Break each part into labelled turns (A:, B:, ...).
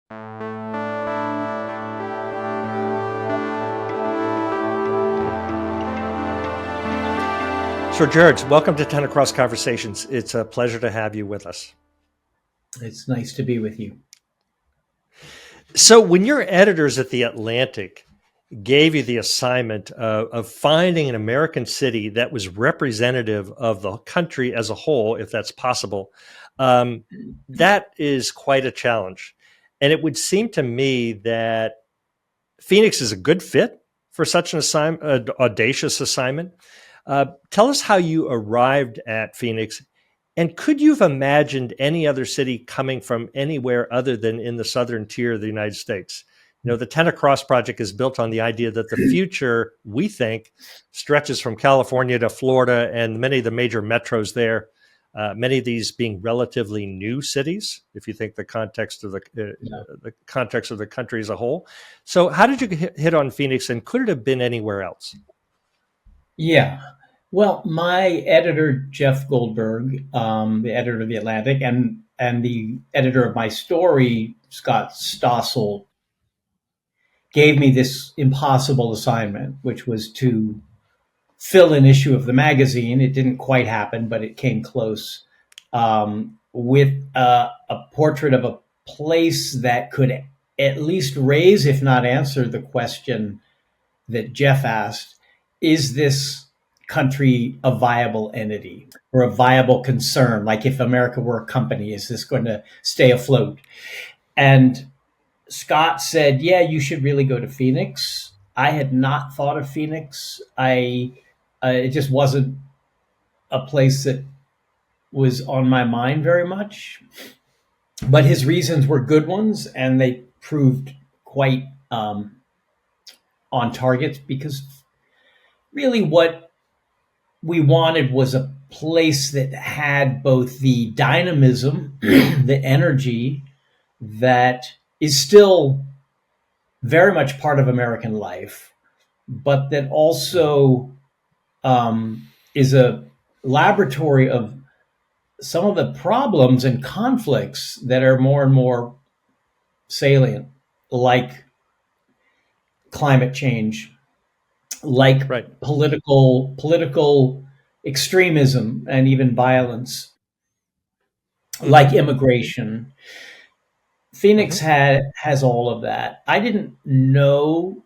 A: So, George, welcome to 10 Across Conversations. It's a pleasure to have you with us.
B: It's nice to be with you.
A: So, when your editors at The Atlantic gave you the assignment of finding an American city that was representative of the country as a whole, if that's possible, that is quite a challenge. And it would seem to me that Phoenix is a good fit for such an audacious assignment. Tell us how you arrived at Phoenix, and could you have imagined any other city coming from anywhere other than in the southern tier of the United States? You know, the 10 Across project is built on the idea that the future, we think, stretches from California to Florida and many of the major metros there, many of these being relatively new cities, if you think the context of the context of the country as a whole. So how did you hit on Phoenix, and could it have been anywhere else?
B: Yeah. Well, my editor, Jeff Goldberg, the editor of The Atlantic, and the editor of my story, Scott Stossel, gave me this impossible assignment, which was to fill an issue of the magazine. It didn't quite happen, but it came close, with a portrait of a place that could at least raise, if not answer, the question that Jeff asked: is this country a viable entity or a viable concern? Like, if America were a company, is this going to stay afloat? And Scott said, yeah, you should really go to Phoenix. I had not thought of Phoenix. It just wasn't a place that was on my mind very much. But his reasons were good ones, and they proved quite on target, because really what we wanted was a place that had both the dynamism, the energy that is still very much part of American life, but that also is a laboratory of some of the problems and conflicts that are more and more salient, like climate change, like
A: Right.
B: political extremism and even violence, like immigration. Phoenix
A: Mm-hmm.
B: has all of that. I didn't know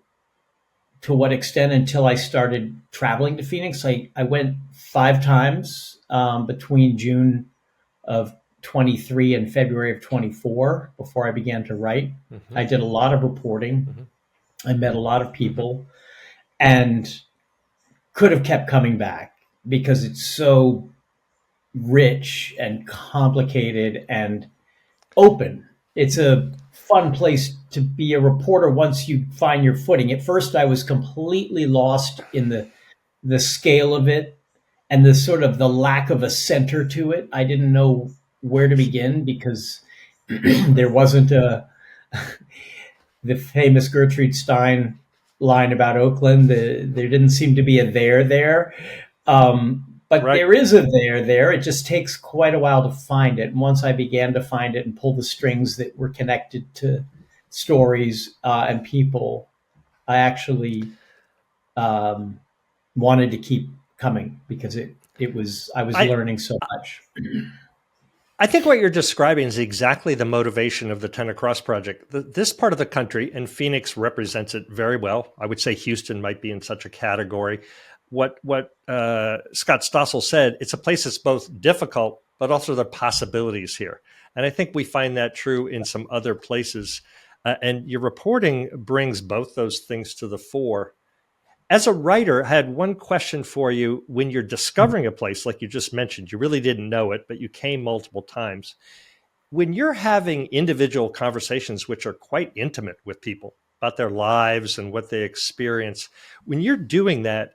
B: to what extent until I started traveling to Phoenix. I went 5 times between June of 23 and February of 24 before I began to write.
A: Mm-hmm.
B: I did a lot of reporting.
A: Mm-hmm.
B: I met a lot of
A: Mm-hmm.
B: people, and could have kept coming back because it's so rich and complicated and open. It's a fun place to be a reporter once you find your footing. At first, I was completely lost in the scale of it and the sort of the lack of a center to it. I didn't know where to begin because there wasn't the famous Gertrude Stein line about Oakland. There didn't seem to be a there. But
A: Right.
B: there is a there. It just takes quite a while to find it. And once I began to find it and pull the strings that were connected to stories and people, I actually wanted to keep coming because I was
A: I
B: learning so much.
A: I think what you're describing is exactly the motivation of the 10 Across project. This part of the country, and Phoenix represents it very well. I would say Houston might be in such a category. What Scott Stossel said, it's a place that's both difficult, but also the possibilities here. And I think we find that true in some other places. And your reporting brings both those things to the fore. As a writer, I had one question for you. When you're discovering a place, like you just mentioned, you really didn't know it, but you came multiple times. When you're having individual conversations, which are quite intimate with people about their lives and what they experience, when you're doing that,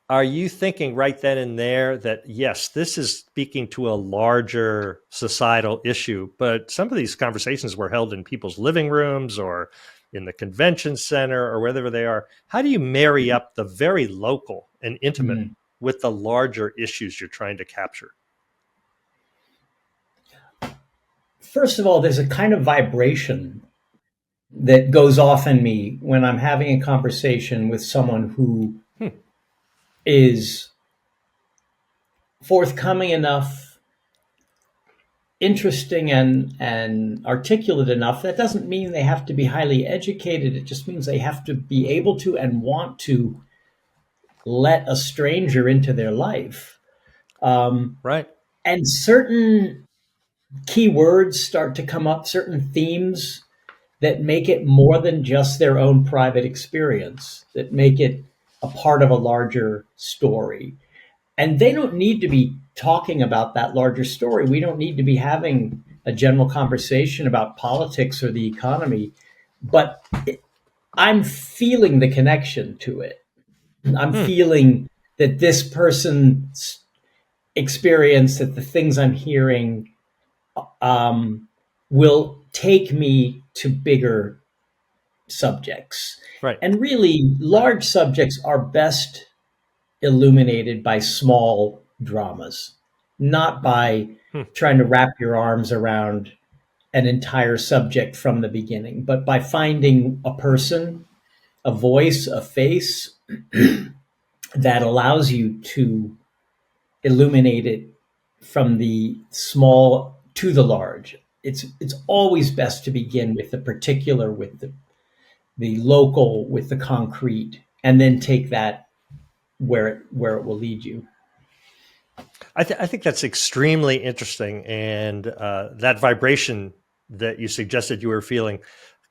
A: are you thinking right then and there that, yes, this is speaking to a larger societal issue, but some of these conversations were held in people's living rooms or in the convention center or wherever they are? How do you marry up the very local and intimate
B: Mm.
A: with the larger issues you're trying to capture?
B: First of all, there's a kind of vibration that goes off in me when I'm having a conversation with someone who
A: Hmm.
B: is forthcoming enough, interesting and articulate enough. That doesn't mean they have to be highly educated. It just means they have to be able to and want to let a stranger into their life. Um,
A: Right.
B: and certain keywords start to come up, certain themes that make it more than just their own private experience, that make it a part of a larger story. And they don't need to be talking about that larger story. We don't need to be having a general conversation about politics or the economy, but I'm feeling the connection to it. I'm
A: Hmm.
B: feeling that this person's experience, that the things I'm hearing um, will take me to bigger subjects.
A: Right.
B: And really,
A: Right.
B: large subjects are best illuminated by small dramas, not by
A: Hmm.
B: trying to wrap your arms around an entire subject from the beginning, but by finding a person, a voice, a face that allows you to illuminate it from the small to the large. It's always best to begin with the particular, with the local, with the concrete, and then take that where it will lead you.
A: I think that's extremely interesting. And that vibration that you suggested you were feeling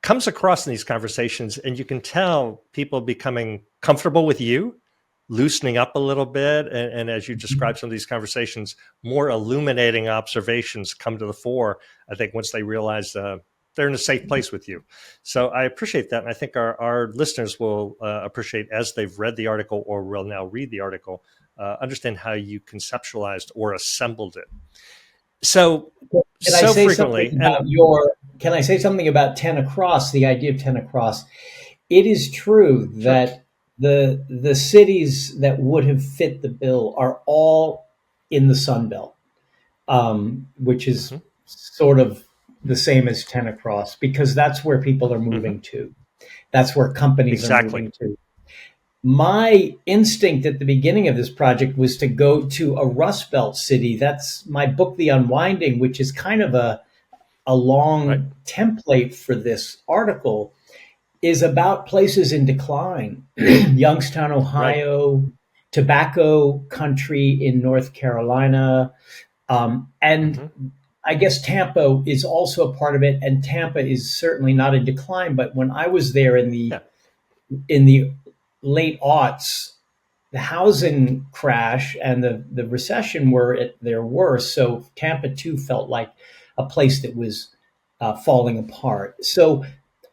A: comes across in these conversations. And you can tell people becoming comfortable with you, loosening up a little bit. And as you describe some of these conversations, more illuminating observations come to the fore, I think, once they realize they're in a safe place with you. So I appreciate that. And I think our listeners will appreciate, as they've read the article or will now read the article, understand how you conceptualized or assembled it. So,
B: Can I
A: so
B: say something
A: frequently, and
B: about your? Can I say something about 10 across? The idea of 10 across. It is true
A: sure,
B: that the cities that would have fit the bill are all in the Sun Belt, which is
A: hmm
B: sort of the same as 10 across because that's where people are
A: hmm
B: moving to. That's where companies are
A: exactly,
B: moving to. My instinct at the beginning of this project was to go to a Rust Belt city. That's my book, The Unwinding, which is kind of a
A: right,
B: long template for this article, is about places in decline. Youngstown,
A: right,
B: Ohio, tobacco country in North Carolina, and
A: hmm
B: I guess Tampa is also a part of it. And Tampa is certainly not in decline. But when I was there
A: yeah,
B: in the late aughts, the housing crash and the recession were at their worst. So Tampa too felt like a place that was falling apart. So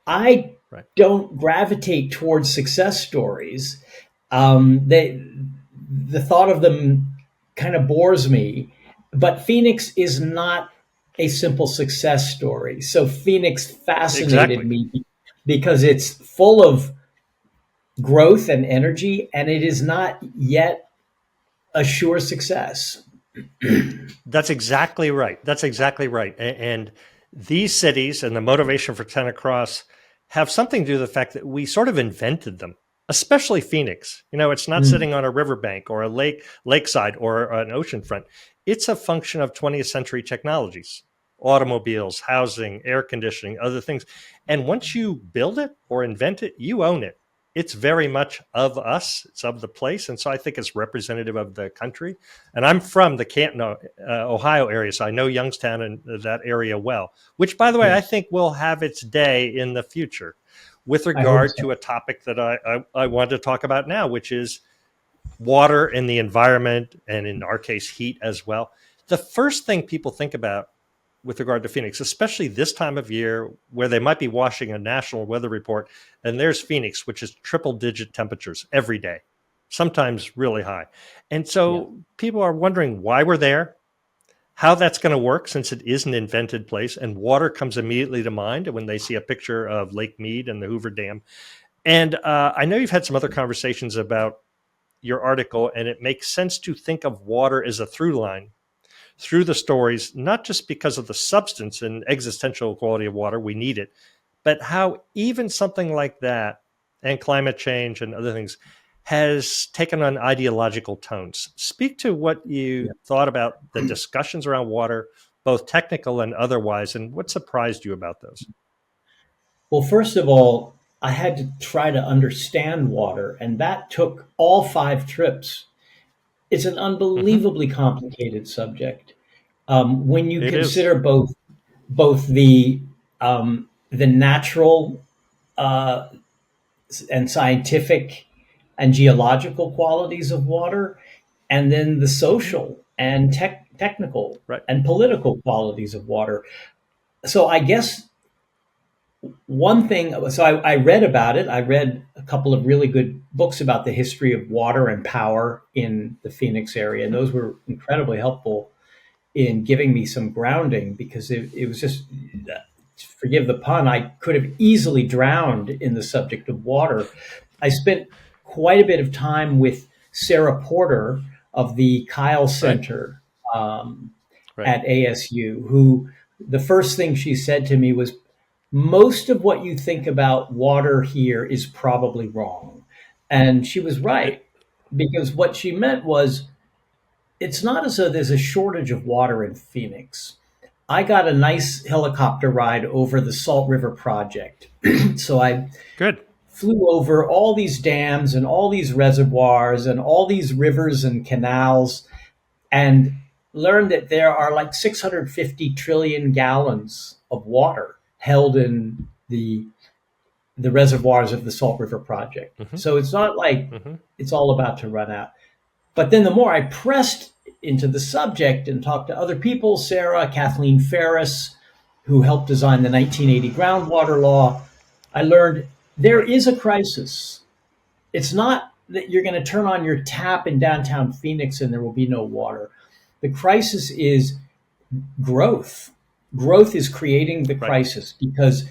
B: I
A: right.
B: don't gravitate towards success stories. The thought of them kind of bores me. But Phoenix is not a simple success story. So Phoenix fascinated
A: Exactly.
B: me because it's full of growth and energy, and it is not yet a sure success.
A: That's exactly right. That's exactly right. And these cities and the motivation for 10 Across have something to do with the fact that we sort of invented them, especially Phoenix. You know, it's not
B: Mm,
A: sitting on a riverbank or a lakeside or an ocean front. It's a function of 20th century technologies, automobiles, housing, air conditioning, other things. And once you build it or invent it, you own it. It's very much of us, it's of the place. And so I think it's representative of the country. And I'm from the Canton, Ohio area, so I know Youngstown and that area well, which, by the way, I
B: yes,
A: think will have its day in the future with
B: I hope
A: regard
B: so.
A: to a topic that I wanted to talk about now, which is water and the environment, and in our case, heat as well. The first thing people think about with regard to Phoenix, especially this time of year where they might be watching a national weather report, and there's Phoenix, which is triple digit temperatures every day, sometimes really high. And
B: Yeah.
A: so people are wondering why we're there, how that's going to work since it is an invented place, and water comes immediately to mind when they see a picture of Lake Mead and the Hoover Dam. And I know you've had some other conversations about your article, and it makes sense to think of water as a through line through the stories, not just because of the substance and existential quality of water, we need it, but how even something like that and climate change and other things has taken on ideological tones. Speak to what you
B: Yeah.
A: thought about the discussions around water, both technical and otherwise, and what surprised you about those.
B: Well, first of all, I had to try to understand water, and that took all 5 trips. It's an
A: Mm-hmm.
B: unbelievably complicated subject. When you
A: It is.
B: consider both the natural uh, and scientific and geological qualities of water, and then the
A: Mm-hmm.
B: social and technical
A: Right.
B: and political qualities of water. So I guess one thing, so I read about it. I read a couple of really good books about the history of water and power in the Phoenix area, and
A: Mm-hmm.
B: those were incredibly helpful in giving me some grounding because it was just, forgive the pun, I could have easily drowned in the subject of water. I spent quite a bit of time with Sarah Porter of the Kyle
A: Right.
B: Center um,
A: Right.
B: at ASU, who the first thing she said to me was, most of what you think about water here is probably wrong. And she was right,
A: It,
B: because what she meant was it's not as though there's a shortage of water in Phoenix. I got a nice helicopter ride over the Salt River Project. So I
A: good.
B: flew over all these dams and all these reservoirs and all these rivers and canals and learned that there are like 650 trillion gallons of water held in the reservoirs of the Salt River Project.
A: Mm-hmm.
B: So it's not like
A: Mm-hmm.
B: it's all about to run out. But then the more I pressed into the subject and talked to other people, Sarah, Kathleen Ferris, who helped design the 1980 groundwater law, I learned there
A: Right.
B: is a crisis. It's not that you're going to turn on your tap in downtown Phoenix and there will be no water. The crisis is growth. Growth is creating the
A: Right.
B: crisis because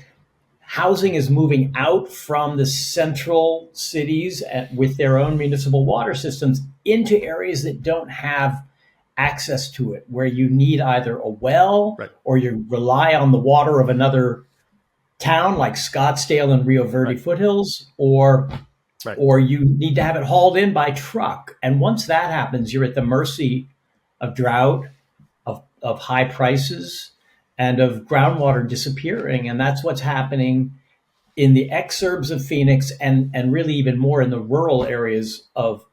B: housing is moving out from the central cities with their own municipal water systems into areas that don't have access to it, where you need either a well
A: Right.
B: or you rely on the water of another town like Scottsdale and Rio Verde
A: Right.
B: foothills, or
A: Right.
B: you need to have it hauled in by truck. And once that happens, you're at the mercy of drought, of high prices, and of groundwater disappearing. And that's what's happening in the exurbs of Phoenix and really even more in the rural areas of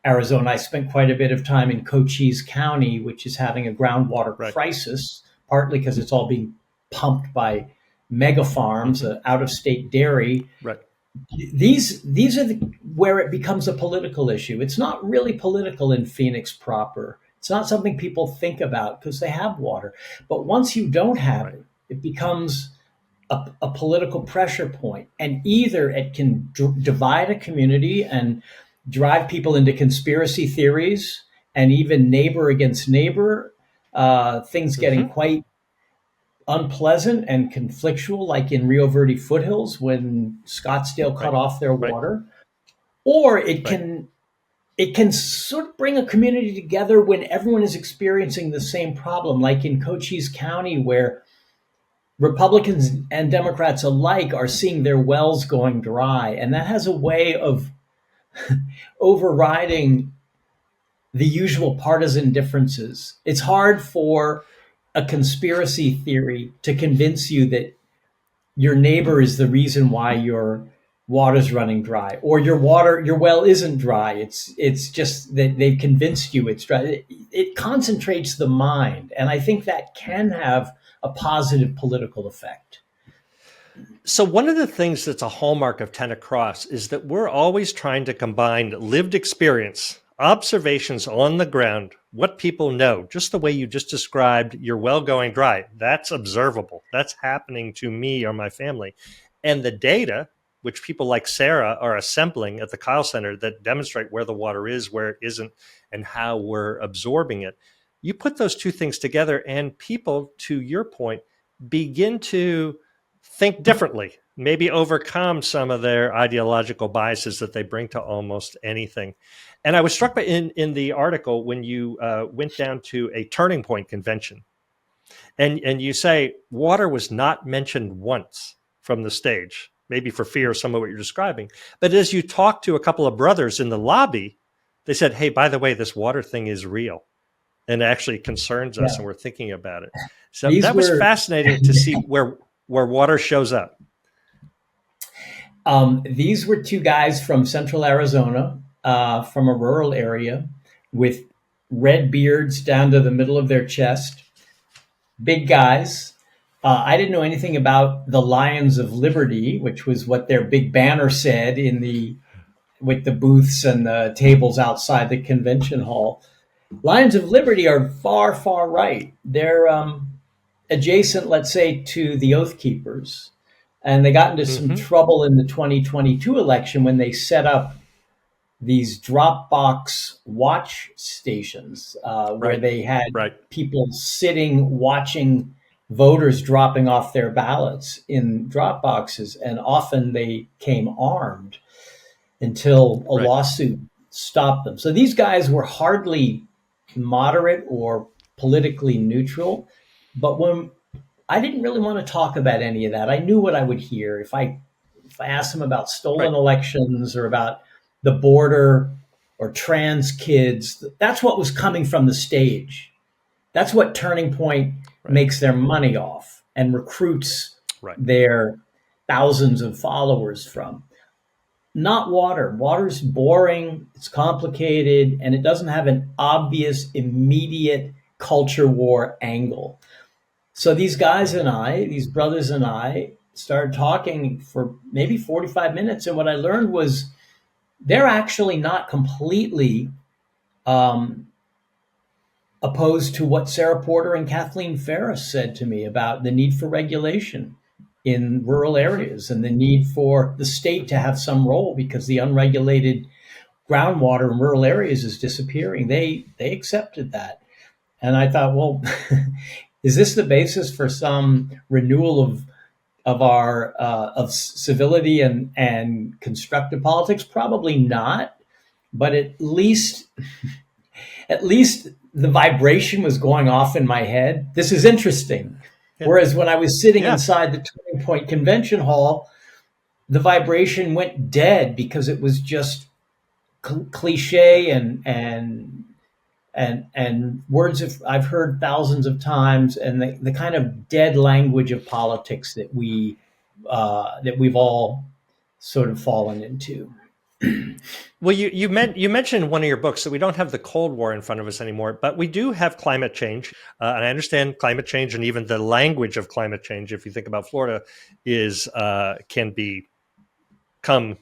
B: Arizona. I spent quite a bit of time in Cochise County, which is having a groundwater
A: Right.
B: crisis, partly because it's all being pumped by mega farms,
A: Mm-hmm.
B: out of state dairy.
A: Right.
B: These are where it becomes a political issue. It's not really political in Phoenix proper. It's not something people think about because they have water. But once you don't have
A: Right.
B: it, it becomes a political pressure point, and either it can divide a community and drive people into conspiracy theories and even neighbor against neighbor, things getting
A: Mm-hmm.
B: quite unpleasant and conflictual, like in Rio Verde foothills when Scottsdale cut
A: Right.
B: off their
A: Right.
B: water, or
A: Right.
B: it can sort of bring a community together when everyone is experiencing the same problem, like in Cochise County, where Republicans and Democrats alike are seeing their wells going dry. And that has a way of overriding the usual partisan differences. It's hard for a conspiracy theory to convince you that your neighbor is the reason why your water's running dry, or your well isn't dry. It's just that they've convinced you it's dry. It concentrates the mind, and I think that can have a positive political effect.
A: So, one of the things that's a hallmark of 10 Across is that we're always trying to combine lived experience, observations on the ground, what people know, just the way you just described your well going dry. That's observable. That's happening to me or my family. And the data, which people like Sarah are assembling at the Kyle Center that demonstrate where the water is, where it isn't, and how we're absorbing it. You put those two things together, and people, to your point, begin to think differently, maybe overcome some of their ideological biases that they bring to almost anything. And I was struck by in the article when you went down to a Turning Point convention, and you say water was not mentioned once. from the stage, maybe for fear of some of what you're describing. But as you talk to a couple of brothers in the lobby, they said, hey, by the way, this water thing is real and actually concerns us,
B: Yeah.
A: and we're thinking about it. So
B: These
A: that was
B: were
A: fascinating to see where water shows up.
B: these were two guys from central Arizona, from a rural area, with red beards down to the middle of their chest, big guys. I didn't know anything about the Lions of Liberty, which was what their big banner said in the with the booths and the tables outside the convention hall. Lions of Liberty are far, far right. They're adjacent, let's say, to the Oath Keepers. And they got into some
A: Mm-hmm.
B: trouble in the 2022 election when they set up these Dropbox watch stations, where
A: Right.
B: they had
A: Right.
B: people sitting watching voters dropping off their ballots in drop boxes. And often they came armed until a
A: Right.
B: lawsuit stopped them. So these guys were hardly moderate or politically neutral. But when I didn't really want to talk about any of that, I knew what I would hear if I asked them about stolen
A: Right.
B: elections or about the border or trans kids. That's what was coming from the stage. That's what Turning Point
A: Right.
B: makes their money off and recruits
A: Right.
B: their thousands of followers from. Not water. Water's boring, it's complicated, and it doesn't have an obvious, immediate culture war angle. So these guys and I, these brothers and I, started talking for maybe 45 minutes. And what I learned was they're actually not completely um, opposed to what Sarah Porter and Kathleen Ferris said to me about the need for regulation in rural
A: Mm-hmm.
B: areas and the need for the state to have some role because the unregulated groundwater in rural areas is disappearing. They accepted that. And I thought, well, is this the basis for some renewal of our of civility and constructive politics? Probably not, but at least the vibration was going off in my head. This is interesting.
A: Yeah.
B: Whereas when I was sitting
A: Yeah.
B: inside the Turning Point Convention Hall, the vibration went dead because it was just cliche and words I've heard thousands of times, and the kind of dead language of politics that we've all sort of fallen into.
A: Well, you mentioned in one of your books that we don't have the Cold War in front of us anymore, but we do have climate change, and I understand climate change and even the language of climate change. If you think about Florida, is can become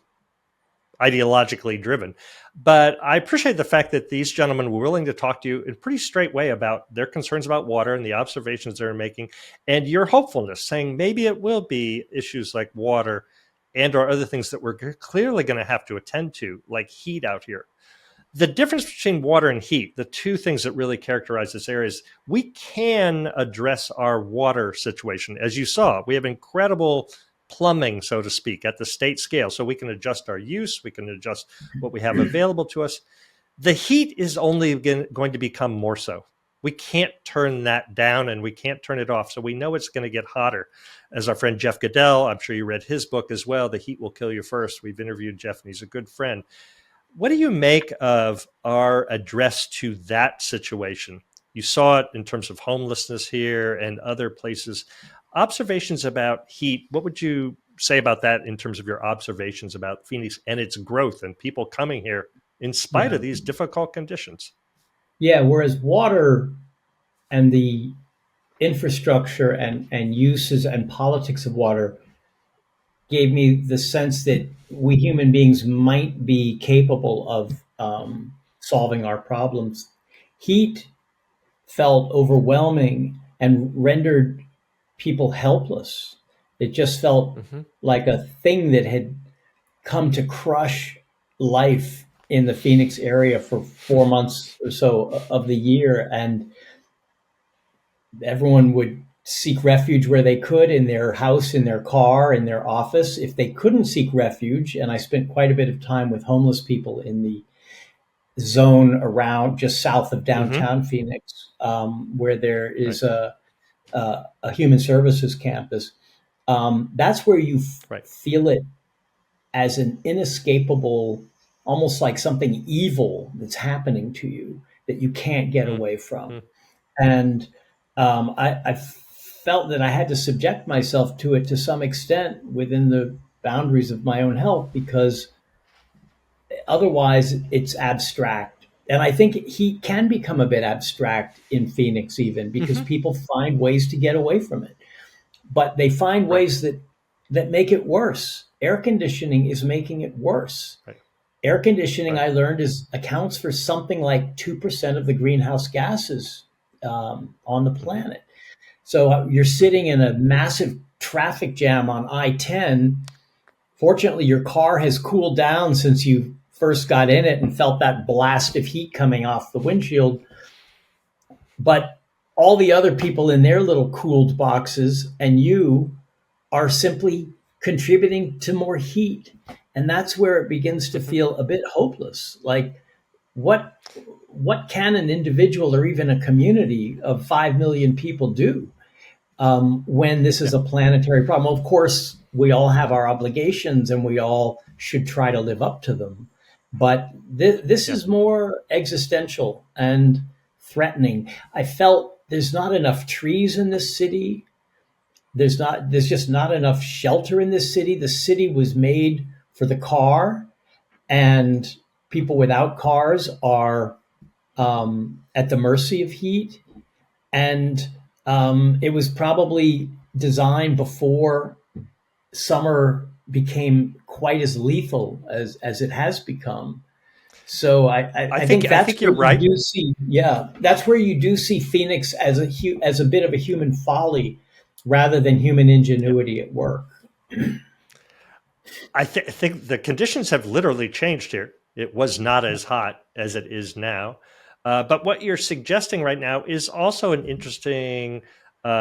A: ideologically driven. But I appreciate the fact that these gentlemen were willing to talk to you in a pretty straight way about their concerns about water and the observations they're making, and your hopefulness, saying maybe it will be issues like water and or other things that we're clearly going to have to attend to, like heat out here. The difference between water and heat, the two things that really characterize this area is we can address our water situation. As you saw, we have incredible plumbing, so to speak, at the state scale. So we can adjust our use, we can adjust what we have available to us. The heat is only going to become more so. We can't turn that down and we can't turn it off. So we know it's going to get hotter. As our friend Jeff Goodell, I'm sure you read his book as well, The Heat Will Kill You First. We've interviewed Jeff and he's a good friend. What do you make of our address to that situation? You saw it in terms of homelessness here and other places. Observations about heat, what would you say about that in terms of your observations about Phoenix and its growth and people coming here in spite
B: Yeah.
A: of these difficult conditions?
B: Yeah. Whereas water and the infrastructure and uses and politics of water gave me the sense that we human beings might be capable of solving our problems. Heat felt overwhelming and rendered people helpless. It just felt
A: Mm-hmm.
B: like a thing that had come to crush life in the Phoenix area for 4 months or so of the year. And everyone would seek refuge where they could, in their house, in their car, in their office. If they couldn't seek refuge, and I spent quite a bit of time with homeless people in the zone around just south of
A: Mm-hmm.
B: downtown Phoenix, where there
A: Right.
B: is a human services campus. That's where you
A: Right.
B: feel it as an inescapable, almost like something evil that's happening to you that you can't get
A: Mm,
B: away from.
A: mm,
B: And I felt that I had to subject myself to it to some extent within the boundaries of my own health, because otherwise it's abstract. And I think he can become a bit abstract in Phoenix, even because
A: hmm.
B: people find ways to get away from it, but they find
A: Right.
B: ways that make it worse. Air conditioning is making it worse.
A: Right.
B: Air conditioning,
A: Right.
B: I learned, is accounts for something like 2% of the greenhouse gases on the
A: Hmm.
B: planet. So you're
A: Hmm.
B: sitting in a massive traffic jam on I-10. Fortunately, your car has cooled down since you first got in it and felt that blast of heat coming off the windshield. But all the other people in their little cooled boxes and you are simply contributing to more heat. And that's where it begins to
A: Hmm.
B: feel a bit hopeless. Like, what what can an individual or even a community of 5 million people do when this
A: Yeah.
B: is a planetary problem? Of course, we all have our obligations and we all should try to live up to them. But this
A: Yeah.
B: is more existential and threatening. I felt there's not enough trees in this city. There's just not enough shelter in this city. The city was made for the car, and people without cars are at the mercy of heat. And it was probably designed before summer became quite as lethal as it has become. So I think
A: I
B: that's
A: think you're
B: where you
A: right.
B: do see, yeah, that's where you do see Phoenix as as a bit of a human folly rather than human
A: Yeah.
B: ingenuity at work.
A: Think the conditions have literally changed here. It was not as hot as it is now. But what you're suggesting right now is also an interesting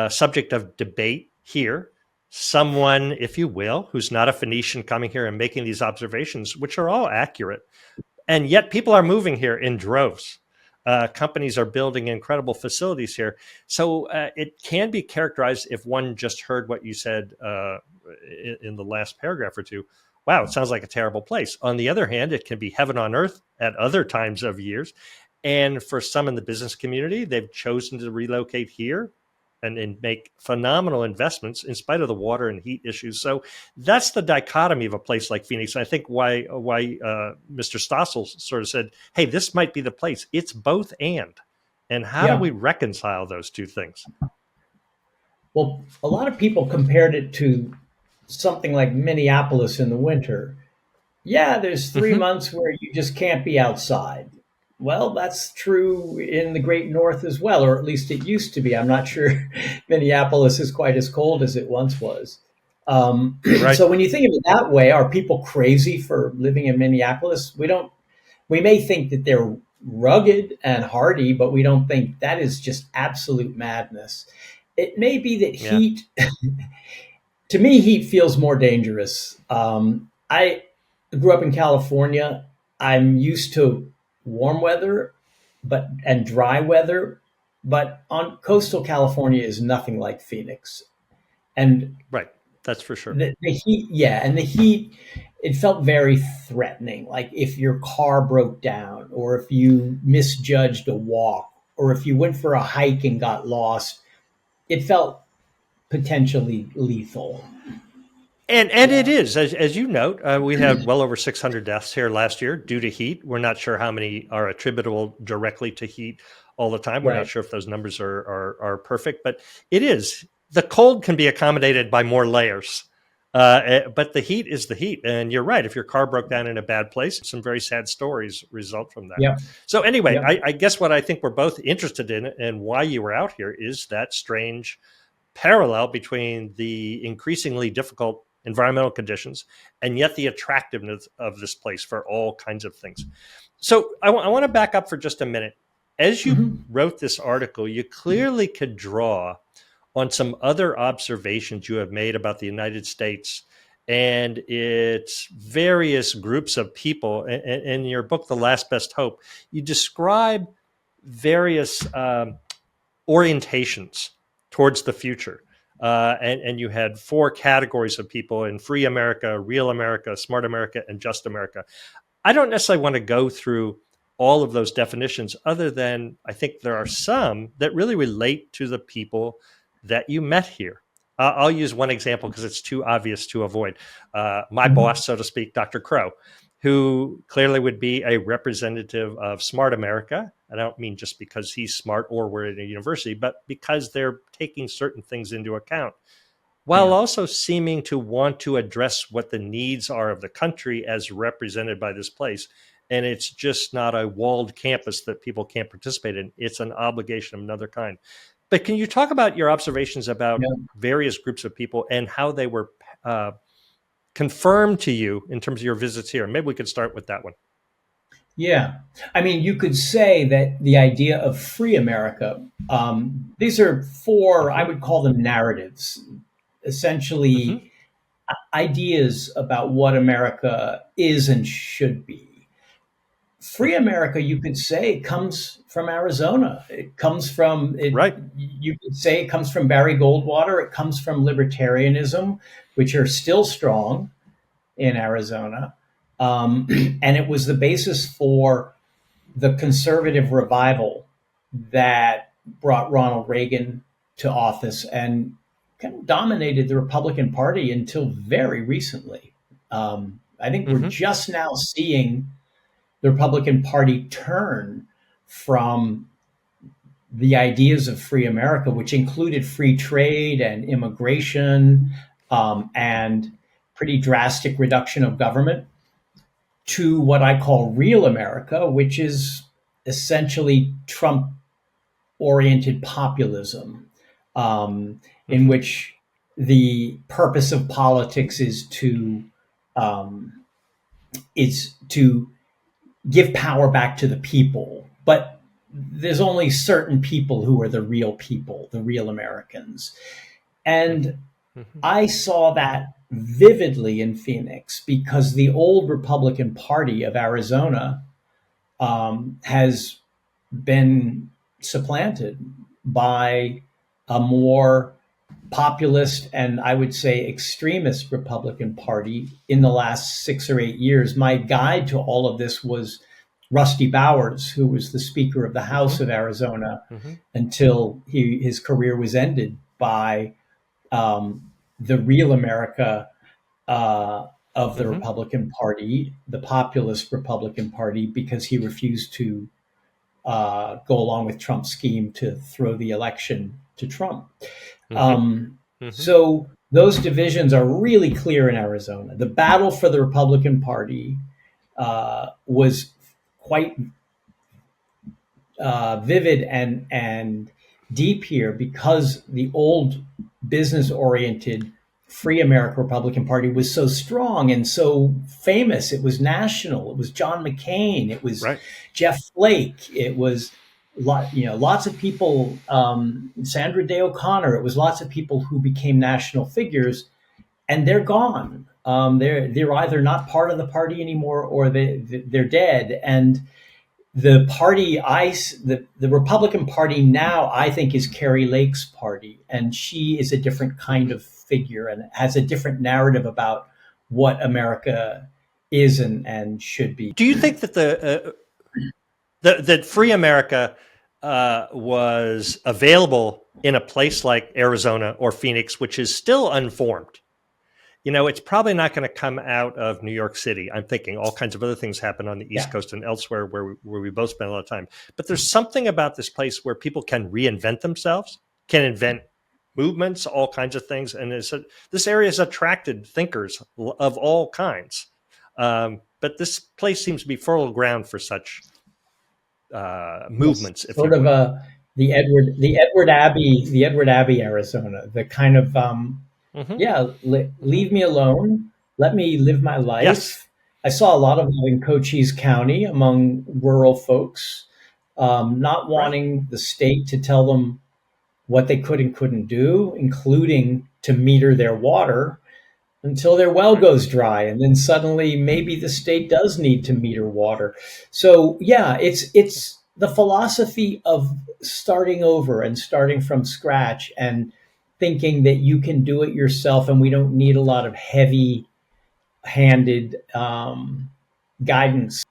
A: subject of debate here. Someone, if you will, who's not a Phoenician coming here and making these observations, which are all accurate, and yet people are moving here in droves. Companies are building incredible facilities here. So it can be characterized, if one just heard what you said in the last paragraph or two. Wow, it sounds like a terrible place. On the other hand, it can be heaven on earth at other times of years. And for some in the business community, they've chosen to relocate here and make phenomenal investments in spite of the water and heat issues. So that's the dichotomy of a place like Phoenix. And I think why Mr. Stossel sort of said, "Hey, this might be the place." It's both and. And how do
B: Yeah.
A: we reconcile those two things?
B: Well, a lot of people compared it to something like Minneapolis in the winter. Yeah, there's three
A: Mm-hmm.
B: months where you just can't be outside. Well, that's true in the Great North as well, or at least it used to be. I'm not sure Minneapolis is quite as cold as it once was.
A: Right.
B: So when you think of it that way, are people crazy for living in Minneapolis? We don't. We may think that they're rugged and hardy, but we don't think that is just absolute madness. It may be that
A: Yeah.
B: heat, to me, heat feels more dangerous. I grew up in California. I'm used to warm weather, and dry weather, but on coastal California is nothing like Phoenix. And
A: Right. That's for sure.
B: the heat, yeah, and the heat, it felt very threatening. Like if your car broke down, or if you misjudged a walk, or if you went for a hike and got lost, it felt potentially lethal.
A: And it
B: Yeah.
A: is, as you note, we had well over 600 deaths here last year due to heat. We're not sure how many are attributable directly to heat all the time. We're not
B: Right.
A: sure if those numbers are perfect, but it is. The cold can be accommodated by more layers. But the heat is the heat. And you're right. If your car broke down in a bad place, some very sad stories result from that.
B: Yep.
A: So, anyway,
B: Yep.
A: I guess what I think we're both interested in and why you were out here is that strange parallel between the increasingly difficult environmental conditions and yet the attractiveness of this place for all kinds of things. So I want to back up for just a minute. As you
B: Hmm.
A: wrote this article, you clearly could draw on some other observations you have made about the United States and its various groups of people. In your book, The Last Best Hope, you describe various orientations towards the future. and you had four categories of people in free America, real America, smart America, and just America. I don't necessarily want to go through all of those definitions, other than I think there are some that really relate to the people that you met here. I'll use one example because it's too obvious to avoid. My boss, so to speak, Dr. Crow, who clearly would be a representative of smart America. I don't mean just because he's smart or we're at a university, but because they're taking certain things into account, while
B: Yeah.
A: also seeming to want to address what the needs are of the country as represented by this place. And it's just not a walled campus that people can't participate in. It's an obligation of another kind. But can you talk about your observations about
B: Yeah.
A: various groups of people and how they were confirmed to you in terms of your visits here? Maybe we could start with that one.
B: Yeah. I mean, you could say that the idea of free America, these are four, I
A: Mm-hmm.
B: would call them narratives, essentially
A: Mm-hmm.
B: ideas about what America is and should be. Free America, you could say, comes from Arizona. It comes from it.
A: Right.
B: You could say it comes from Barry Goldwater. It comes from libertarianism, which are still strong in Arizona, and it was the basis for the conservative revival that brought Ronald Reagan to office and kind of dominated the Republican Party until very recently. I think we're
A: Mm-hmm.
B: just now seeing the Republican Party turn from the ideas of free America, which included free trade and immigration, and pretty drastic reduction of government, to what I call real America, which is essentially Trump oriented populism, in
A: Mm-hmm.
B: which the purpose of politics um, is to give power back to the people. But there's only certain people who are the real people, the real Americans. And
A: Mm-hmm.
B: I saw that vividly in Phoenix because the old Republican Party of Arizona has been supplanted by a more populist and I would say extremist Republican Party in the last 6 or 8 years. My guide to all of this was Rusty Bowers, who was the Speaker of the House
A: Mm-hmm.
B: of Arizona
A: Mm-hmm.
B: until his career was ended by the real America of the
A: Mm-hmm.
B: Republican Party, the populist Republican Party, because he refused to go along with Trump's scheme to throw the election to Trump.
A: Mm-hmm.
B: Um,
A: Mm-hmm.
B: so those divisions are really clear in Arizona. The battle for the Republican Party was quite vivid and deep here because the old business oriented Free America Republican Party was so strong and so famous. It was national. It was John McCain. It was
A: Right.
B: Jeff Flake. It was lots of people. Sandra Day O'Connor. It was lots of people who became national figures, and they're gone. They're either not part of the party anymore or they're dead. And the party the Republican Party now, I think, is Carrie Lake's party, and she is a different kind
A: Mm-hmm.
B: of figure and has a different narrative about what America is and should be.
A: Do you think that that free America was available in a place like Arizona or Phoenix, which is still unformed? You know, it's probably not going to come out of New York City. I'm thinking all kinds of other things happen on the East
B: Yeah,
A: Coast and elsewhere where we both spend a lot of time. But there's something about this place where people can reinvent themselves, can invent movements, all kinds of things. And this area has attracted thinkers of all kinds. But this place seems to be fertile ground for such
B: yes,
A: movements, if you
B: sort of
A: would.
B: the Edward Abbey, Arizona, the kind of
A: Hmm.
B: yeah,
A: Hmm.
B: leave me alone, let me live my
A: Yes.
B: life. I saw a lot of that in Cochise County among rural folks, not
A: Right.
B: wanting the state to tell them what they could and couldn't do, including to meter their water until their well
A: Right.
B: goes dry. And then suddenly maybe the state does need to meter water. So yeah, it's the philosophy of starting over and starting from scratch and thinking that you can do it yourself and we don't need a lot of heavy handed guidance.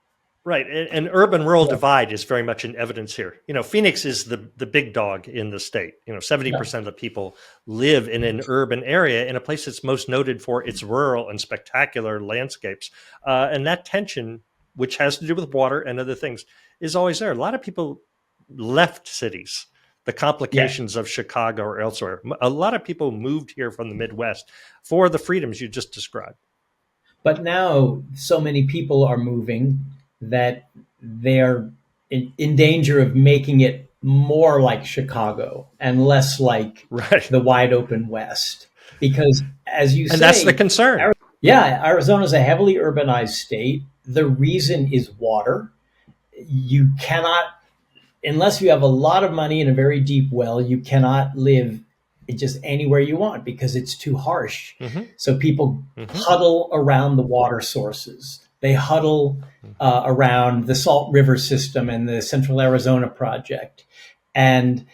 A: Right. An urban rural divide is very much in evidence here. Phoenix is the big dog in the state. 70% of the people live in an urban area in a place that's most noted for its rural and spectacular landscapes. And that tension, which has to do with water and other things, is always there. A lot of people left cities, the complications of Chicago or elsewhere. A lot of people moved here from the Midwest for the freedoms you just described.
B: But now so many people are moving that they're in danger of making it more like Chicago and less like the wide open West. Because as you say,
A: and that's the concern.
B: Arizona is a heavily urbanized state. The reason is water. You cannot, unless you have a lot of money and a very deep well, you cannot live just anywhere you want because it's too harsh. So people huddle around the water sources. They huddle around the Salt River system and the Central Arizona Project, and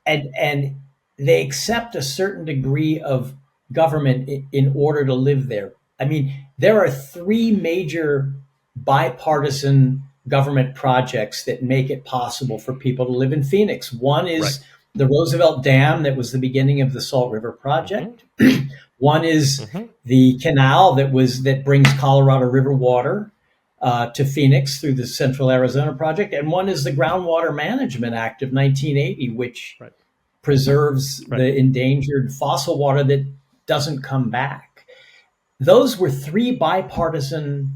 B: they accept a certain degree of government in order to live there. I mean, there are 3 major bipartisan government projects that make it possible for people to live in Phoenix. One is the Roosevelt Dam that was the beginning of the Salt River Project. One is the canal that brings Colorado River water to Phoenix through the Central Arizona Project. And one is the Groundwater Management Act of 1980, which preserves the endangered fossil water that doesn't come back. Those were 3 bipartisan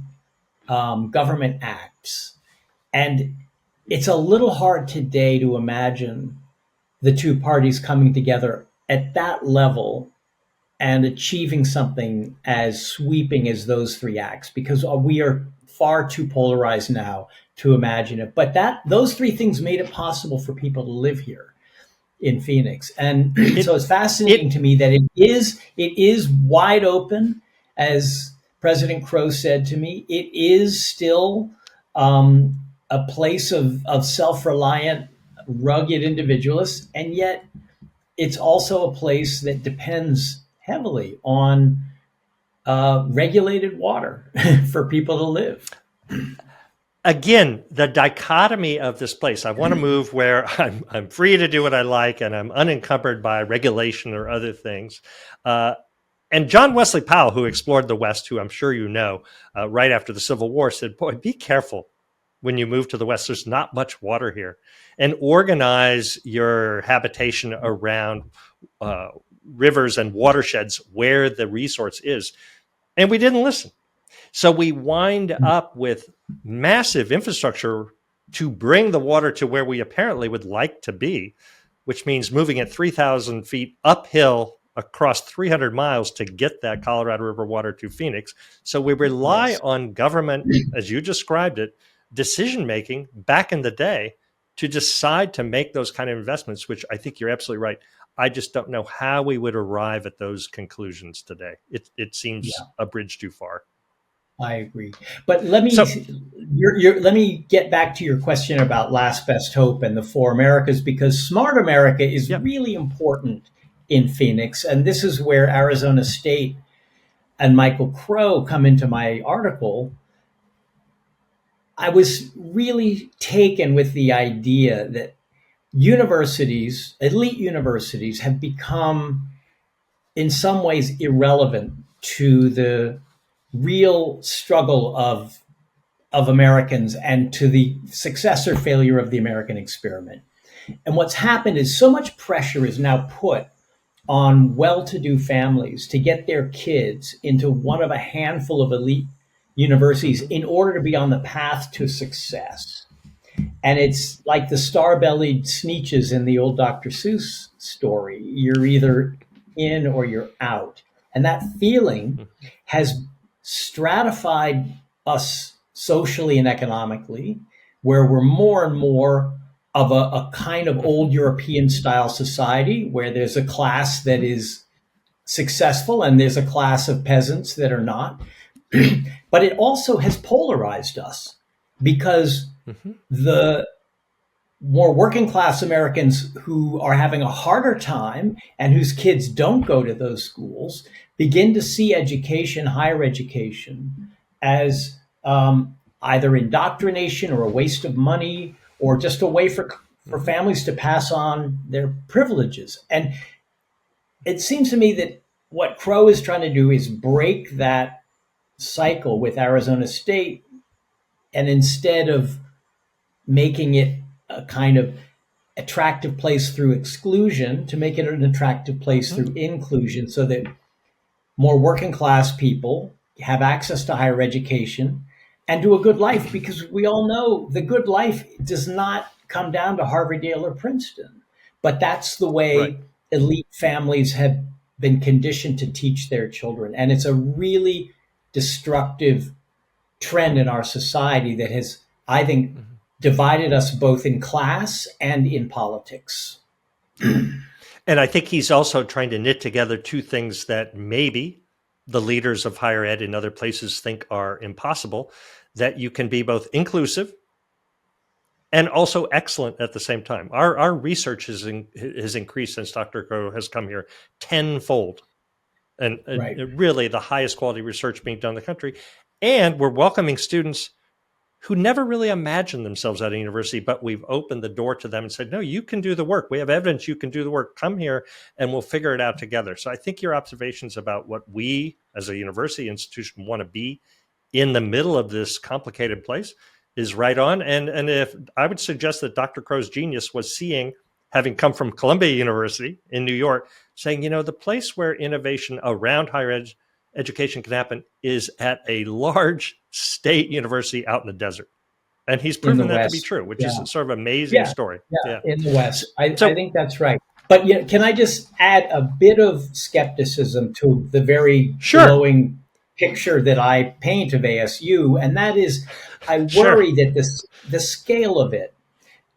B: government acts. And it's a little hard today to imagine the 2 parties coming together at that level and achieving something as sweeping as those 3 acts, because we are far too polarized now to imagine it. But those 3 things made it possible for people to live here in Phoenix. And so it's fascinating to me that it is wide open, as President Crow said to me. It is still a place of self-reliant, rugged individualists, and yet it's also a place that depends heavily on regulated water for people to live.
A: Again, the dichotomy of this place. I want to move where I'm free to do what I like and I'm unencumbered by regulation or other things. And John Wesley Powell, who explored the West, who I'm sure you know, right after the Civil War, said, boy, be careful when you move to the West. There's not much water here. And organize your habitation around rivers and watersheds where the resource is. And we didn't listen. So we wind up with massive infrastructure to bring the water to where we apparently would like to be, which means moving at 3,000 feet uphill across 300 miles to get that Colorado River water to Phoenix. So we rely on government, as you described it, decision-making back in the day to decide to make those kind of investments, which I think you're absolutely right. I just don't know how we would arrive at those conclusions today. It seems a bridge too far.
B: I agree. But let me get back to your question about last best hope and the 4 Americas, because Smart America is really important in Phoenix. And this is where Arizona State and Michael Crow come into my article. I was really taken with the idea that universities, elite universities, have become in some ways irrelevant to the real struggle of Americans and to the success or failure of the American experiment. And what's happened is so much pressure is now put on well-to-do families to get their kids into one of a handful of elite universities in order to be on the path to success. And it's like the star-bellied Sneetches in the old Dr. Seuss story. You're either in or you're out. And that feeling has stratified us socially and economically, where we're more and more of a kind of old European style society where there's a class that is successful and there's a class of peasants that are not. But it also has polarized us because the more working class Americans who are having a harder time and whose kids don't go to those schools begin to see education, higher education, as either indoctrination or a waste of money or just a way for
A: Mhm.
B: families to pass on their privileges. And it seems to me that what Crow is trying to do is break that cycle with Arizona State, and instead of making it a kind of attractive place through exclusion, to make it an attractive place
A: Mhm.
B: through inclusion, so that more working class people have access to higher education and to a good life, because we all know the good life does not come down to Harvard, Yale, or Princeton. But that's the
A: Right.
B: way elite families have been conditioned to teach their children. And it's a really destructive trend in our society that has, I think,
A: Mhm.
B: divided us both in class and in politics.
A: And I think he's also trying to knit together two things that maybe the leaders of higher ed in other places think are impossible, that you can be both inclusive and also excellent at the same time. Our research has increased since Dr. Crow has come here tenfold, and
B: Right.
A: really the highest quality research being done in the country. And we're welcoming students who never really imagined themselves at a university, but we've opened the door to them and said, no, you can do the work. We have evidence you can do the work. Come here and we'll figure it out together. So I think your observations about what we as a university institution want to be in the middle of this complicated place is right on. And if I would suggest that Dr. Crow's genius was seeing, having come from Columbia University in New York, saying, the place where innovation around education can happen is at a large state university out in the desert. And he's
B: In the
A: proven that to be
B: West.
A: true, which is
B: Yeah.
A: sort of an amazing
B: Yeah.
A: story. Yeah.
B: Yeah. In the West. I
A: So,
B: think that's right. But can I just add a bit of skepticism to the very
A: sure,
B: glowing picture that I paint of ASU? And that is, I
A: sure.
B: worry that the scale of it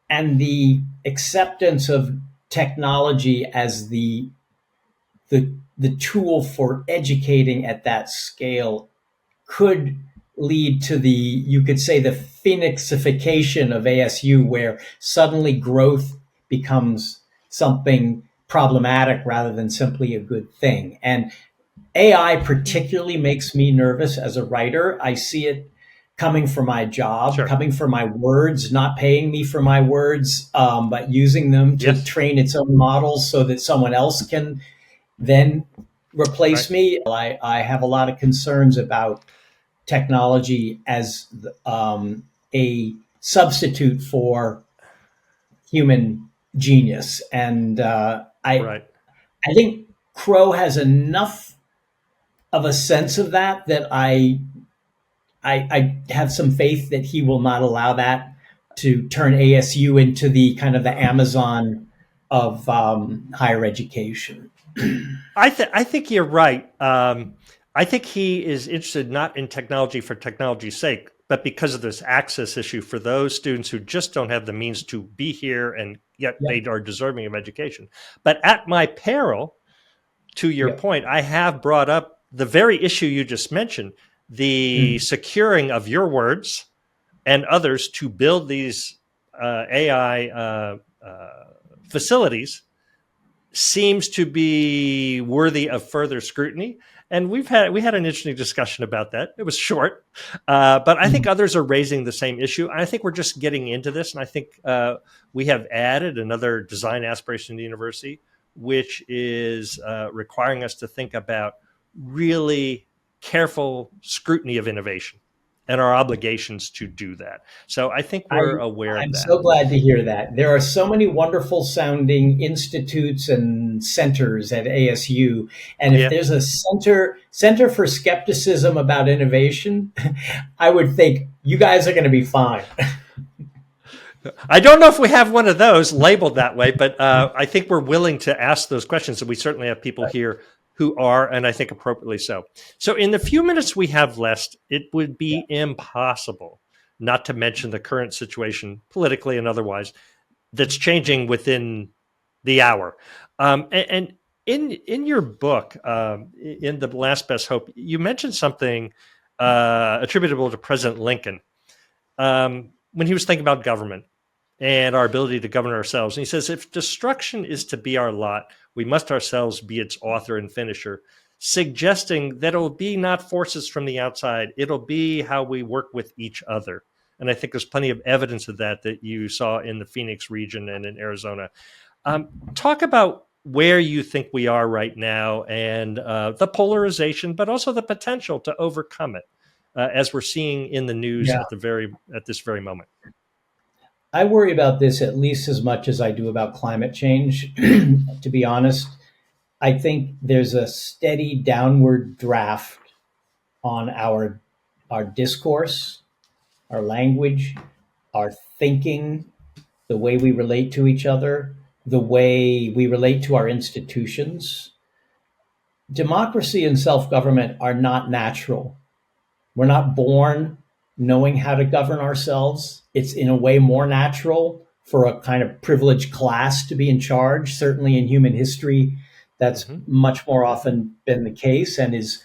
B: and the acceptance of technology as the tool for educating at that scale could lead to you could say, the phoenixification of ASU, where suddenly growth becomes something problematic rather than simply a good thing. And AI particularly makes me nervous as a writer. I see it coming for my job,
A: Sure.
B: coming for my words, not paying me for my words, but using them to
A: Yes.
B: train its own models so that someone else can then
A: Right.
B: replace me. I have a lot of concerns about technology as a substitute for human genius. And
A: Right.
B: I think Crow has enough of a sense of that I have some faith that he will not allow that to turn ASU into the kind of the Amazon of higher education.
A: I think you're right. I think he is interested not in technology for technology's sake, but because of this access issue for those students who just don't have the means to be here and yet
B: Yep.
A: they are deserving of education. But at my peril, to your
B: Yep.
A: point, I have brought up the very issue you just mentioned, the
B: Mm.
A: securing of your words and others to build these AI facilities seems to be worthy of further scrutiny. And we had an interesting discussion about that. It was short, but I think
B: Mm.
A: others are raising the same issue. I think we're just getting into this, and I think we have added another design aspiration to the university, which is requiring us to think about really careful scrutiny of innovation and our obligations to do that. So I think
B: I,
A: we're aware of
B: I'm
A: that.
B: so glad to hear that. There are so many wonderful sounding institutes and centers at ASU. And if
A: Yeah.
B: there's a center for skepticism about innovation, I would think you guys are going to be fine.
A: I don't know if we have one of those labeled that way, but I think we're willing to ask those questions. And we certainly have people here who are, and I think appropriately so. So, in the few minutes we have left, it would
B: Yeah.
A: be impossible not to mention the current situation, politically and otherwise, that's changing within the hour. And in your book, in the Last Best Hope, you mentioned something attributable to President Lincoln when he was thinking about government. and our ability to govern ourselves. And he says, if destruction is to be our lot, we must ourselves be its author and finisher, suggesting that it'll be not forces from the outside, it'll be how we work with each other. And I think there's plenty of evidence of that you saw in the Phoenix region and in Arizona. Talk about where you think we are right now and the polarization, but also the potential to overcome it, as we're seeing in the news
B: Yeah.
A: at this very moment.
B: I worry about this at least as much as I do about climate change. To be honest, I think there's a steady downward draft on our discourse, our language, our thinking, the way we relate to each other, the way we relate to our institutions. Democracy and self-government are not natural. We're not born knowing how to govern ourselves. It's in a way more natural for a kind of privileged class to be in charge. Certainly in human history, that's much more often been the case and is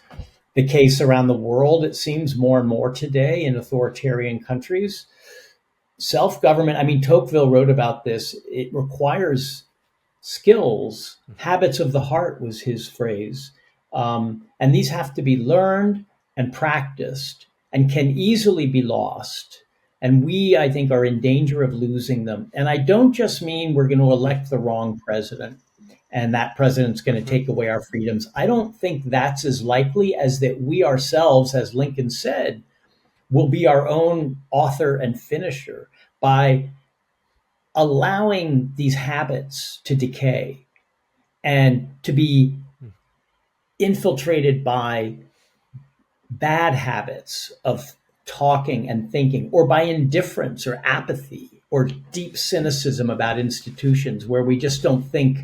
B: the case around the world. It seems more and more today in authoritarian countries. Self-government, I mean, Tocqueville wrote about this. It requires skills. Habits of the heart was his phrase. And these have to be learned and practiced and can easily be lost. And we, I think, are in danger of losing them. And I don't just mean we're going to elect the wrong president and that president's going to take away our freedoms. I don't think that's as likely as that we ourselves, as Lincoln said, will be our own author and finisher by allowing these habits to decay and to be infiltrated by bad habits of talking and thinking, or by indifference or apathy or deep cynicism about institutions where we just don't think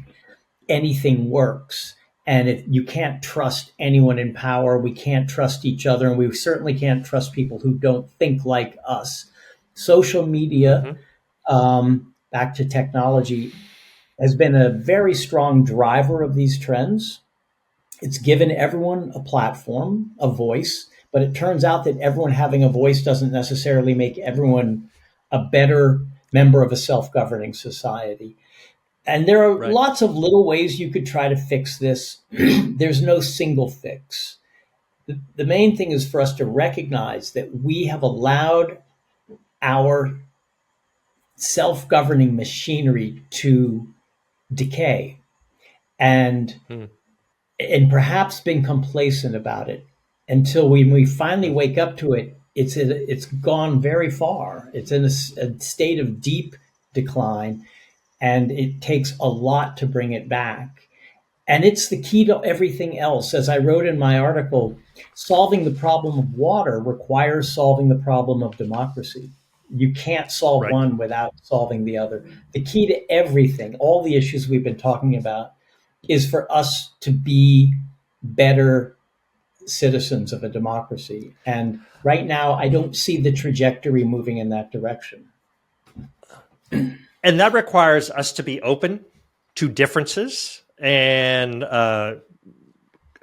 B: anything works. And if you can't trust anyone in power, we can't trust each other, and we certainly can't trust people who don't think like us. Social media, back to technology, has been a very strong driver of these trends. It's given everyone a platform, a voice, but it turns out that everyone having a voice doesn't necessarily make everyone a better member of a self-governing society. And there are lots of little ways you could try to fix this. There's no single fix. The main thing is for us to recognize that we have allowed our self-governing machinery to decay and perhaps been complacent about it until we finally wake up to it. It's gone very far. It's in a state of deep decline, and it takes a lot to bring it back. And it's the key to everything else. As I wrote in my article, solving the problem of water requires solving the problem of democracy. You can't solve one without solving the other. The key to everything, all the issues we've been talking about, is for us to be better citizens of a democracy. And right now, I don't see the trajectory moving in that direction.
A: And that requires us to be open to differences and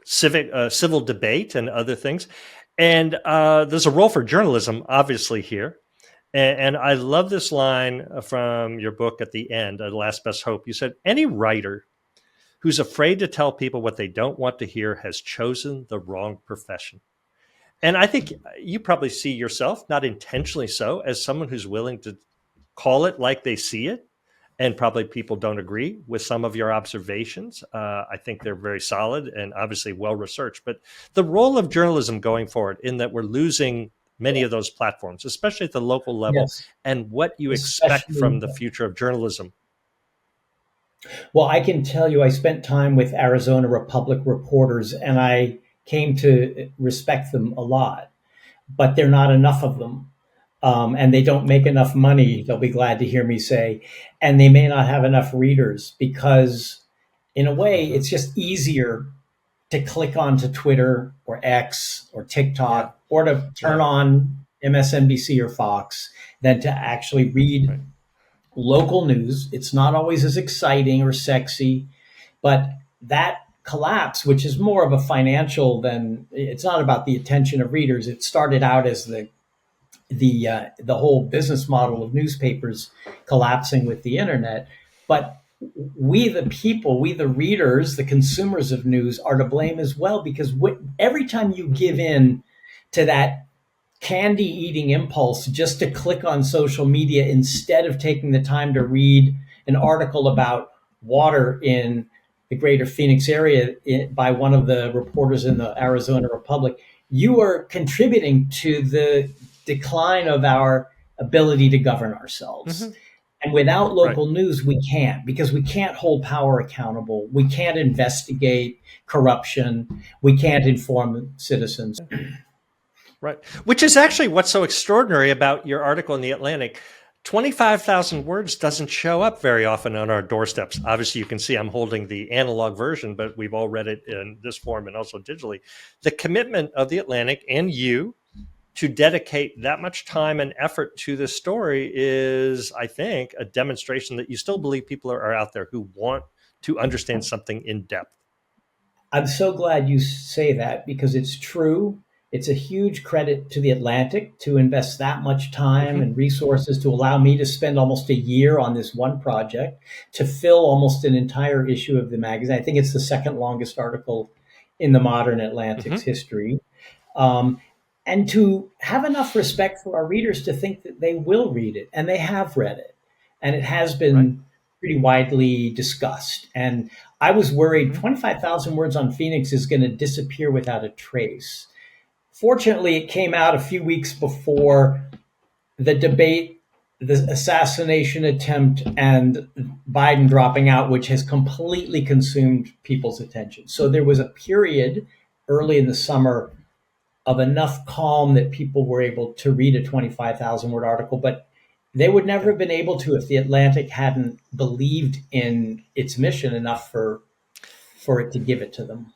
A: civil debate and other things. And there's a role for journalism, obviously, here. And I love this line from your book at the end, Last Best Hope. You said, any writer who's afraid to tell people what they don't want to hear has chosen the wrong profession. And I think you probably see yourself, not intentionally so, as someone who's willing to call it like they see it. And probably people don't agree with some of your observations. I think they're very solid and obviously well-researched. But the role of journalism going forward, in that we're losing many of those platforms, especially at the local level, and what you expect from the future of journalism.
B: Well, I can tell you, I spent time with Arizona Republic reporters, and I came to respect them a lot, but there are not enough of them. And they don't make enough money, they'll be glad to hear me say, and they may not have enough readers because, in a way, it's just easier to click onto Twitter or X or TikTok or to turn on MSNBC or Fox than to actually read local news. It's not always as exciting or sexy, but that collapse, which is more of a financial than, it's not about the attention of readers. It started out as the the whole business model of newspapers collapsing with the internet. But we, the people, we, the readers, the consumers of news, are to blame as well, because every time you give in to that candy eating impulse just to click on social media instead of taking the time to read an article about water in the greater Phoenix area by one of the reporters in the Arizona Republic, you are contributing to the decline of our ability to govern ourselves.
A: Mm-hmm.
B: And without local news, we can't, because we can't hold power accountable. We can't investigate corruption. We can't inform citizens.
A: Right. Which is actually what's so extraordinary about your article in The Atlantic. 25,000 words doesn't show up very often on our doorsteps. Obviously, you can see I'm holding the analog version, but we've all read it in this form and also digitally. The commitment of The Atlantic and you to dedicate that much time and effort to this story is, I think, a demonstration that you still believe people are out there who want to understand something in depth.
B: I'm so glad you say that, because it's true. It's a huge credit to The Atlantic to invest that much time and resources to allow me to spend almost a year on this one project, to fill almost an entire issue of the magazine. I think it's the second longest article in the modern Atlantic's history. And to have enough respect for our readers to think that they will read it, and they have read it. And it has been pretty widely discussed. And I was worried 25,000 words on Phoenix is going to disappear without a trace. Fortunately, it came out a few weeks before the debate, the assassination attempt, and Biden dropping out, which has completely consumed people's attention. So there was a period early in the summer of enough calm that people were able to read a 25,000 word article, but they would never have been able to if The Atlantic hadn't believed in its mission enough for it to give it to them.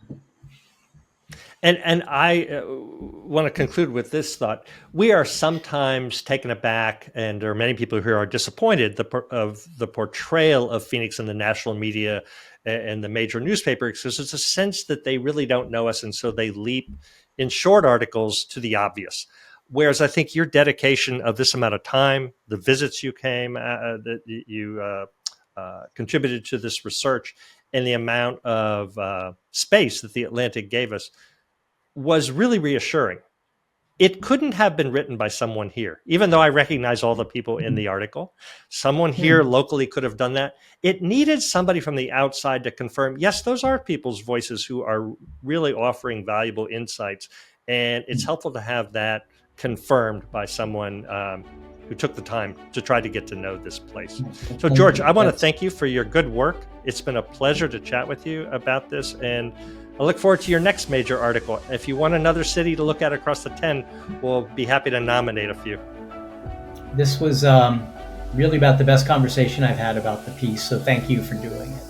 A: And I want to conclude with this thought. We are sometimes taken aback, and there are many people who are disappointed of the portrayal of Phoenix in the national media and the major newspapers, because there's a sense that they really don't know us, and so they leap in short articles to the obvious. Whereas I think your dedication of this amount of time, the visits you came, that you contributed to this research, and the amount of space that The Atlantic gave us was really reassuring. It couldn't have been written by someone here, even though I recognize all the people in the article. Someone here locally could have done that. It needed somebody from the outside to confirm, yes, those are people's voices who are really offering valuable insights. And it's helpful to have that confirmed by someone who took the time to try to get to know this place. So, George, I want to thank you for your good work. It's been a pleasure to chat with you about this, and I look forward to your next major article. If you want another city to look at across the 10, we'll be happy to nominate a few.
B: This was really about the best conversation I've had about the piece, so thank you for doing it.